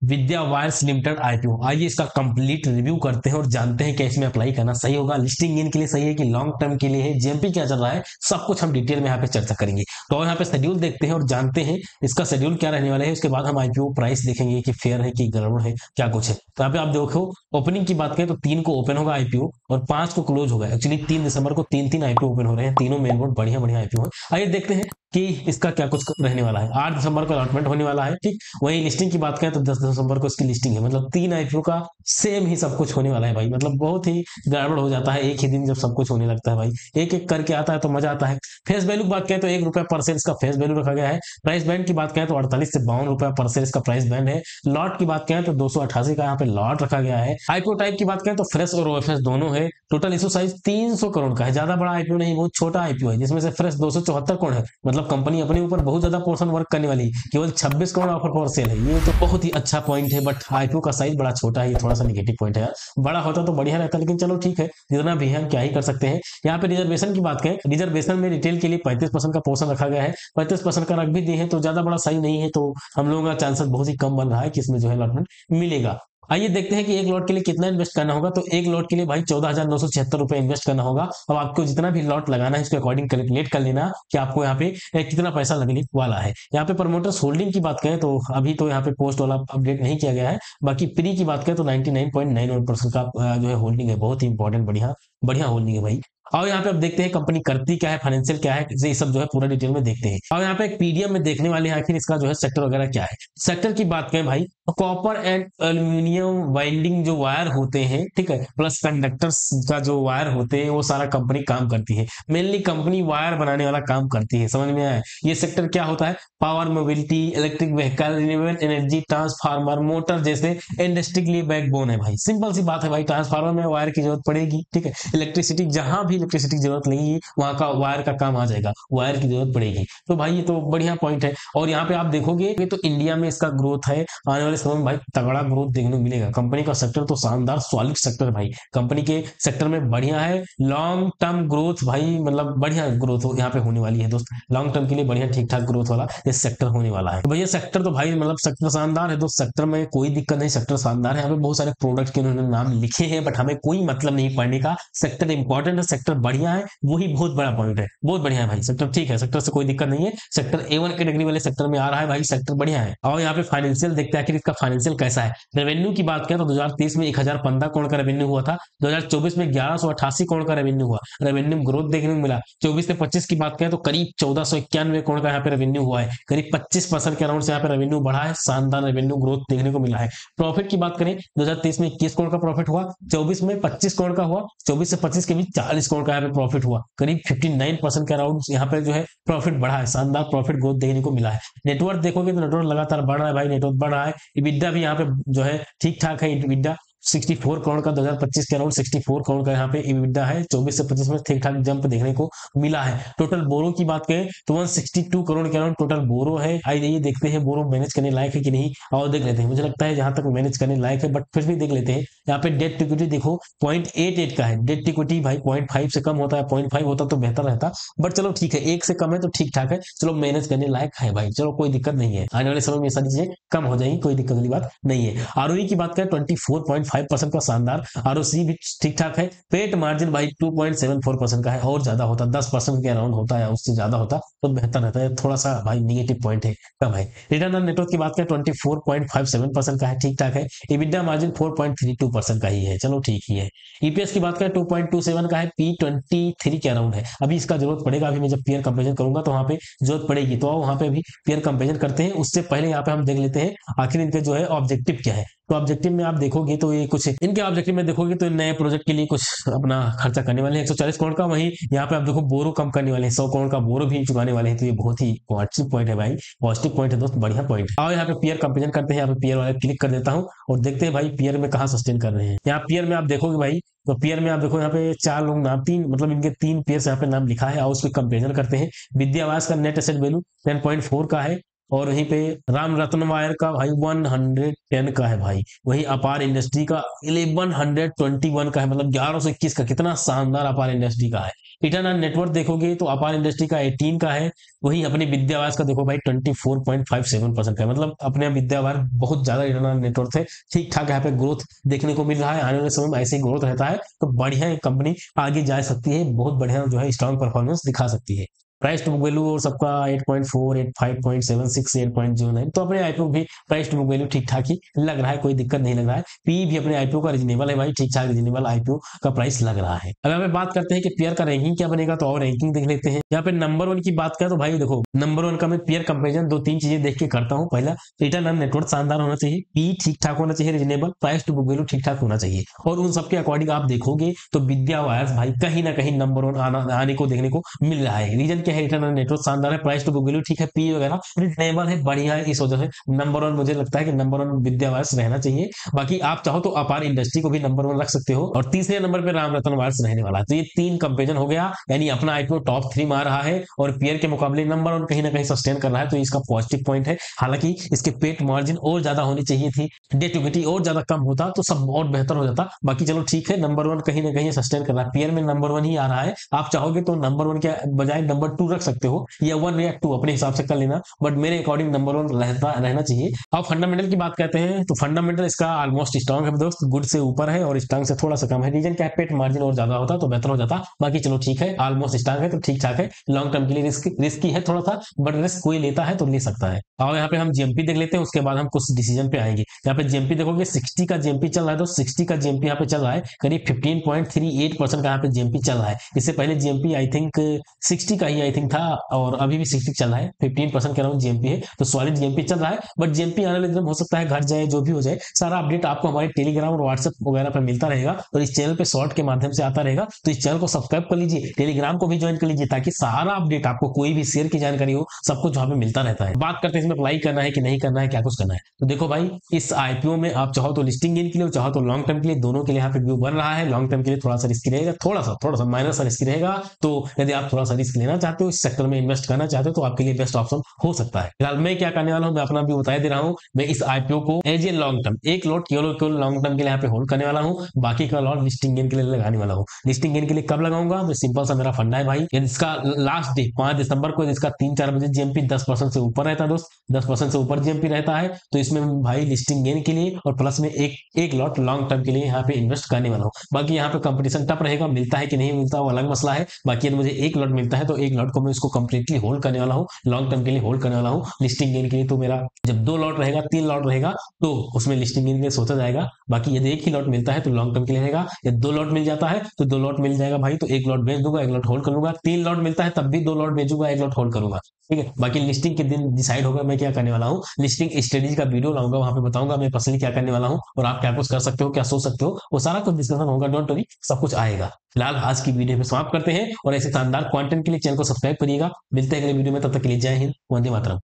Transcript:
विद्या wires limited IPO. आइए इसका complete review करते हैं और जानते हैं क्या इसमें अप्लाई करना सही होगा, लिस्टिंग इन के लिए सही है कि लॉन्ग टर्म के लिए है, जेएमपी क्या चल रहा है, सब कुछ हम डिटेल में यहाँ पे चर्चा करेंगे। तो यहाँ पे शेड्यूल देखते हैं और जानते हैं इसका शेड्यूल क्या रहने वाला है। उसके बाद हम आईपीओ प्राइस देखेंगे कि फेयर है कि गड़बड़ है, क्या कुछ है। तो यहाँ पे आप देखो ओपनिंग की बात करें तो 3 को ओपन होगा आईपीओ और 5 को क्लोज होगा। एक्चुअली 3 दिसंबर को तीन आईपीओ ओपन हो रहे हैं, तीनों मेन बोर्ड बढ़िया बढ़िया आईपीओ है। आइए देखते हैं कि इसका क्या कुछ रहने वाला है। 8 दिसंबर को अलॉटमेंट होने वाला है, ठीक। वही लिस्टिंग की बात करें तो 10 दिसंबर को इसकी लिस्टिंग है। मतलब 3 आईपीओ का सेम ही सब कुछ होने वाला है भाई। मतलब बहुत ही गड़बड़ हो जाता है एक ही दिन जब सब कुछ होने लगता है भाई। एक एक करके आता है तो मजा आता है। फेस वैल्यू की बात करें तो ₹1 पर शेयर इसका फेस वैल्यू रखा गया है। प्राइस बैंड की बात करें तो 48 से ₹52 पर शेयर इसका प्राइस बैंड है। लॉट की बात करें तो 288 का यहाँ पे लॉट रखा गया है। आईपीओ टाइप की बात करें तो फ्रेश और ओएफएस दोनों है। टोटल इशू साइज 300 करोड़ का है, ज्यादा बड़ा आईपीओ नहीं, बहुत छोटा आईपीओ है, जिसमें से फ्रेश 274 करोड़ है। मतलब कंपनी अपने ऊपर बहुत ज्यादा पोर्शन वर्क करने वाली है। केवल 26 करोड़ ऑफर फॉर सेल है, ये तो बहुत ही अच्छा पॉइंट है। बट आईपीओ का साइज बड़ा छोटा है, ये थोड़ा सा निगेटिव पॉइंट है यार। बड़ा होता तो बढ़िया रहता, लेकिन चलो ठीक है, जितना भी है हम क्या ही कर सकते हैं। यहाँ पे रिजर्वेशन की बात करें, रिजर्वेशन में रिटेल के लिए 35% का पोर्शन रखा गया है। 35% का रख भी दिए हैं तो ज्यादा बड़ा साइज नहीं है, तो हम लोगों का चांसेस बहुत ही कम बन रहा है कि इसमें जो है अलॉटमेंट मिलेगा। आइए देखते हैं कि एक लॉट के लिए कितना इन्वेस्ट करना होगा। तो एक लॉट के लिए भाई 14,976 रुपए इन्वेस्ट करना होगा। अब आपको जितना भी लॉट लगाना है इसके अकॉर्डिंग कैलकुलेट कर लेना कि आपको यहाँ पे कितना पैसा लगने वाला है। यहाँ पे प्रमोटर्स होल्डिंग की बात करें तो अभी तो यहाँ पे पोस्ट वाला अपडेट नहीं किया गया है। बाकी प्री की बात करें तो 99.91% का जो है होल्डिंग है। बहुत ही इंपॉर्टेंट, बढ़िया बढ़िया होल्डिंग है भाई। और यहाँ पे अब देखते हैं कंपनी करती क्या है, फाइनेंशियल क्या है, ये सब जो है पूरा डिटेल में देखते हैं। और यहाँ पे एक पीडीएम में देखने वाले हैं आखिर इसका जो है सेक्टर वगैरह क्या है। सेक्टर की बात करें भाई तो कॉपर एंड एल्यूमिनियम वाइंडिंग जो वायर होते हैं, ठीक है, प्लस कंडक्टर्स का जो वायर होते हैं, वो सारा कंपनी काम करती है। मेनली कंपनी वायर बनाने वाला काम करती है, समझ में आया। ये सेक्टर क्या होता है, power, mobility, electric vehicle, renewable energy, transformer, motor जैसे इंडस्ट्री के लिए बैकबोन है भाई। सिंपल सी बात है भाई, ट्रांसफार्मर में वायर की जरूरत पड़ेगी, ठीक है। इलेक्ट्रिसिटी, जहां भी इलेक्ट्रिसिटी की जरूरत लगेगी वहां का वायर का काम आ जाएगा, वायर की जरूरत पड़ेगी। तो भाई ये तो बढ़िया पॉइंट है। और यहाँ पे आप देखोगे कि तो इंडिया में इसका ग्रोथ है आने वाले समय में भाई, तगड़ा ग्रोथ देखने को मिलेगा। कंपनी का सेक्टर तो शानदार सॉलिड सेक्टर है भाई। कंपनी के सेक्टर में बढ़िया है, लॉन्ग टर्म ग्रोथ भाई, मतलब बढ़िया ग्रोथ यहाँ पे होने वाली है दोस्त। लॉन्ग टर्म के लिए बढ़िया ठीक ठाक ग्रोथ वाला ये सेक्टर होने वाला है। तो भैया सेक्टर तो भाई मतलब सेक्टर शानदार है दोस्त, सेक्टर में कोई दिक्कत नहीं, सेक्टर शानदार है। यहाँ पे बहुत सारे प्रोडक्ट के उन्होंने नाम लिखे हैं, बट हमें कोई मतलब नहीं पढ़ने का। सेक्टर इंपॉर्टेंट है, सेक्टर बढ़िया है, वही बहुत बड़ा पॉइंट है। बहुत बढ़िया है भाई सेक्टर, ठीक है, सेक्टर से कोई दिक्कत नहीं है। सेक्टर A1 कैटेगरी वाले सेक्टर में आ रहा है भाई, सेक्टर बढ़िया है। और यहाँ पे फाइनेंशियल देखते हैं आखिर इसका फाइनेंशियल कैसा है। रेवेन्यू की बात करें तो 2023 में 1015 करोड़ का रेवेन्यू हुआ था। 2024 में 1188 करोड़ का रेवेन्यू हुआ, रेवेन्यू ग्रोथ देखने को मिला। 24 से 25 की बात करें तो करीब 1491 करोड़ का यहाँ पे रेवेन्यू हुआ है, करीब 25% के अराउंड से यहाँ पे रेवेन्यू बढ़ा है। शानदार रेवेन्यू ग्रोथ देखने को मिला है। प्रॉफिट की बात करें 2023 में 21 करोड़ का प्रॉफिट हुआ, 24 में 25 करोड़ का हुआ, 24 से 25 के बीच 40 करोड़ का यहाँ पे प्रॉफिट हुआ, करीब 59% के अराउंड यहाँ पे जो है प्रॉफिट बढ़ा है। शानदार प्रॉफिट ग्रोथ देखने को मिला है। नेटवर्क देखोगे तो नेटवर्क लगातार बढ़ रहा है भाई, नेटवर्क बढ़ रहा है। इबिडा भी यहाँ पे जो है ठीक ठाक है। इबिडा 64 करोड़ का 2025 के अराउंड 64 करोड़ का यहाँ पे इबिडा है। 24 से 25 में ठीक ठाक जंप देखने को मिला है। टोटल बोरो की बात करें तो 162 करोड़ के अराउंड टोटल बोरो है। आइए देखते हैं बोरो मैनेज करने लायक है कि नहीं, और देख लेते हैं। मुझे लगता है जहां तक मैनेज करने लायक है, बट फिर भी देख लेते हैं। यहाँ पे डेट इक्विटी देखो 0.88 का है। डेट इक्विटी भाई 0.5 से कम होता है, 0.5 होता तो बेहतर रहता, बट चलो ठीक है, 1 से कम है तो ठीक ठाक है। चलो मैनेज करने लायक है भाई, चलो कोई दिक्कत नहीं है। आने वाले समय में सारी चीजें कम हो जाएंगी, कोई दिक्कत वाली बात नहीं है। आरओई की बात करें 24.5% का शानदार, आरओसी भी ठीक ठाक है। पेट मार्जिन भाई 2.74% का है, और ज्यादा होता 10% के अराउंड होता है, उससे ज्यादा होता तो बेहतर रहता है। थोड़ा सा भाई निगेटिव पॉइंट है, कम है। रिटर्न ऑन नेटवर्थ की बात करें 24.57% का है, ठीक ठाक है। इबिडा मार्जिन 4.32% का ही है, चलो ठीक ही है। ईपीएस की बात करें 2.27 का है, P23 के अराउंड है। अभी इसका जरूरत पड़ेगा, अभी मैं जब पेयर कंपेरिजन करूंगा तो वहां पे जरूरत पड़ेगी, तो वहां पे अभी पेयर कंपेरिजन करते हैं। उससे पहले यहाँ पे हम देख लेते हैं आखिर इनके जो है ऑब्जेक्टिव क्या है। तो ऑब्जेक्टिव में आप देखोगे तो ये कुछ इनके ऑब्जेक्टिव में देखोगे तो नए प्रोजेक्ट के लिए कुछ अपना खर्चा करने वाले हैं 140 करोड़ का। वहीं यहाँ पे आप देखो बोरो कम करने वाले हैं, 100 करोड़ का बोरो भी चुकाने वाले हैं। तो ये बहुत ही पॉजिटिव पॉइंट है भाई, पॉजिटिव पॉइंट है दोस्त, बढ़िया पॉइंट है। और यहाँ पे पीयर कंपेरिजन करते हैं, यहाँ पे पीयर वाले क्लिक कर देता हूँ और देखते हैं भाई पीयर में कहाँ सस्टेन कर रहे हैं। यहाँ पीयर में आप देखोगे भाई, तो पीयर में आप देखो यहाँ पे 4 लोग नाम, 3 मतलब इनके 3 पेयर यहाँ पे नाम लिखा है, और उसके कंपेरिजन करते हैं। विद्यावास का नेट एसेट वैल्यू 10.4 का है, और वहीं पे राम रत्न वायर का भाई 110 का है भाई। वही अपार इंडस्ट्री का 1121 का है, मतलब 1121 का। कितना शानदार अपार इंडस्ट्री का है, रिटर्न ऑन नेटवर्थ देखोगे तो अपार इंडस्ट्री का 18 का है, वहीं अपने विद्यावास का देखो भाई 24.57% का है। मतलब अपने विद्यावास बहुत ज्यादा रिटर्न ऑन नेटवर्थ है, ठीक ठाक यहाँ पे ग्रोथ देखने को मिल रहा है। आने वाले समय में ऐसे ही ग्रोथ रहता है तो बढ़िया कंपनी आगे जा सकती है, बहुत बढ़िया जो है स्ट्रॉन्ग परफॉर्मेंस दिखा सकती है। प्राइस टू बुक वैल्यू और सबका 8.4, 85.76, 8.09, तो अपने आईपीओ भी प्राइस टू बुक वैल्यू ठीक ठाक ही लग रहा है, कोई दिक्कत नहीं लग रहा है। पी भी अपने आईपीओ का रीजनेबल है भाई, ठीक ठाक रीजनेबल आईपीओ का प्राइस लग रहा है। अगर हमें बात करते हैं कि पेयर का रैंकिंग क्या बनेगा, तो और रैंकिंग देख लेते हैं। यहाँ पे नंबर 1 की बात करें तो भाई देखो नंबर 1 का मैं पेयर कंपेरिजन 2-3 चीजें देख के करता हूँ। पहला, रिटर्न ऑन नेटवर्थ शानदार होना चाहिए, पी ठीक ठाक होना चाहिए reasonable, price to book value ठीक ठाक होना चाहिए। और उन सबके अकॉर्डिंग आप देखोगे तो विद्यावास भाई कहीं ना कहीं नंबर 1 आने को देखने को मिल रहा है। रीजन क्या है, रिटर्न ऑन नेटवर्थ शानदार है, प्राइस टू बुक वैल्यू ठीक है, पी वगैरह रिजनेबल है, बढ़िया है। इस वजह से नंबर 1 मुझे लगता है कि नंबर 1 विद्यावास रहना चाहिए। बाकी आप चाहो तो अपार इंडस्ट्री को भी नंबर 1 रख सकते हो, और तीसरे नंबर पे राम रतन वायर्स रहने वाला है। तो ये 3 कंपेरिजन हो गया, यानी अपना आईपीओ टॉप 3 में आ रहा है और पेयर के मुकाबले नंबर 1 कहीं ना कहीं सस्टेन कर रहा है, तो इसका पॉजिटिव पॉइंट है। हालांकि इसके पेट मार्जिन और ज्यादा होनी चाहिए थी, डेट इक्विटी और ज्यादा कम होता तो सब और बेहतर हो जाता। बाकी चलो ठीक है, नंबर 1 कहीं ना कहीं सस्टेन कर रहा है, पेयर में नंबर 1 ही आ रहा है। आप चाहोगे तो नंबर 1 के बजाय नंबर 2 रख सकते हो, या 1 या 2 अपने हिसाब से कर लेना, बट मेरे अकॉर्डिंग नंबर 1 रहना चाहिए। अब फंडामेंटल की बात करते हैं तो फंडामेंटल इसका ऑलमोस्ट स्ट्रॉन्ग है दोस्त, गुड से ऊपर है और स्ट्रॉन्ग से थोड़ा सा कम है। रीजन क्या है, पेट मार्जिन और ज्यादा होता तो बेहतर हो जाता। बाकी चलो ठीक है, ऑलमोस्ट स्ट्रॉन्ग है तो ठीक ठाक है। लॉन्ग टर्म के लिए रिस्की है थोड़ा सा, बट रिस्क कोई लेता है तो ले सकता है। और यहाँ पे हम जीएमपी देख लेते हैं, उसके बाद हम कुछ डिसीजन पे आएंगे। यहाँ पे जीएमपी देखोगे 60 का जीएमपी चल रहा है, तो 60 का जीएमपी यहाँ पे चल रहा है, करीब 15.38% का यहाँ पे जीएमपी चल रहा है। इससे पहले जीएमपी आई थिंक 60 का ही आई थिंक था, और अभी भी 60 चल रहा है, 15% के अराउंड जीएमपी है, तो सॉलिड जीएमपी चल रहा है। बट जीएमपी आने वाले दिन हो सकता है घट जाए, जो भी हो जाए, सारा अपडेट आपको हमारे टेलीग्राम और व्हाट्सएप वगैरह पर मिलता रहेगा, और इस चैनल पे शॉर्ट के माध्यम से आता रहेगा। तो इस चैनल को सब्सक्राइब कर लीजिए, टेलीग्राम को भी ज्वाइन कर लीजिए, ताकि सारा अपडेट आपको कोई भी शेयर की जानकारी हो, सब कुछ वहां पे मिलता रहता है। बात करते हैं इसमें अप्लाई करना है कि नहीं करना है, क्या कुछ करना है। तो देखो भाई, इस आईपीओ में आप चाहो तो लिस्टिंग गेन के लिए, चाहो तो लॉन्ग टर्म के लिए, दोनों के लिए यहाँ पे व्यू बन रहा है। लॉन्ग टर्म के लिए थोड़ा सा रिस्की रहेगा, थोड़ा सा माइनर सा रिस्की रहेगा। तो यदि आप थोड़ा सा रिस्क लेना चाहते हो, इस सेक्टर में इन्वेस्ट करना चाहते हो, तो आपके लिए बेस्ट ऑप्शन हो सकता है। फिलहाल मैं क्या करने वाला हूँ, मैं अपना व्यू बता दे रहा हूँ। मैं इस आईपीओ को एज ए लॉन्ग टर्म, एक लॉट केवल लॉन्ग टर्म के लिए यहाँ पे होल्ड करने वाला हूँ, बाकी का लॉट लिस्टिंग गेन के लिए लगाने वाला हूँ। लिस्टिंग गेन के लिए कब लगाऊंगा, तो सिंपल सा मेरा फंडा है भाई, यदि इसका लास्ट डे 5 दिसंबर को इसका 3-4 बजे जीएमपी 10% से ऊपर रहता है दोस्त, 10% से ऊपर जीएमपी रहता है, तो इसमें भाई लिस्टिंग गेन के लिए और प्लस में एक लॉट लॉन्ग टर्म के लिए यहाँ पे इन्वेस्ट करने वाला हूँ। बाकी यहाँ पे कंपटीशन टफ रहेगा, मिलता है कि नहीं मिलता वो अलग मसला है। बाकी यदि मुझे एक लॉट मिलता है तो एक लॉट को मैं इसको कंप्लीटली होल्ड करने वाला हूँ, लॉन्ग टर्म के लिए होल्ड करने वाला हूँ। लिस्टिंग गेन के लिए तो मेरा जब 2 लॉट रहेगा, 3 लॉट रहेगा, तो उसमें लिस्टिंग गेन के लिए सोचा जाएगा। बाकी यदि एक ही लॉट मिलता है तो लॉन्ग टर्म के लिए रहेगा, या 2 लॉट मिल जाता है तो 2 लॉट मिल जाएगा भाई, तो एक लॉट बेच दूंगा, एक लॉट होल्ड कर लूंगा। 3 लॉट मिलता है तब भी 2 लॉट बेचूंगा, एक लॉट होल्ड करूंगा। ठीक है, बाकी लिस्टिंग के दिन डिसाइड होगा मैं क्या करने वाला हूँ। लिस्टिंग स्ट्रेटेजी का वीडियो लाऊंगा, वहां पे बताऊंगा मैं पर्सनली क्या करने वाला हूँ, और आप क्या कुछ कर सकते हो, क्या सोच सकते हो, वो सारा कुछ डिस्कशन होगा, डोंट वरी, सब कुछ आएगा। फिलहाल आज की वीडियो में समाप्त करते हैं, और ऐसे शानदार कंटेंट के लिए चैनल को सब्सक्राइब करिएगा। मिलते हैं अगले वीडियो में, तब तक के लिए जय हिंद, वंदे मातरम।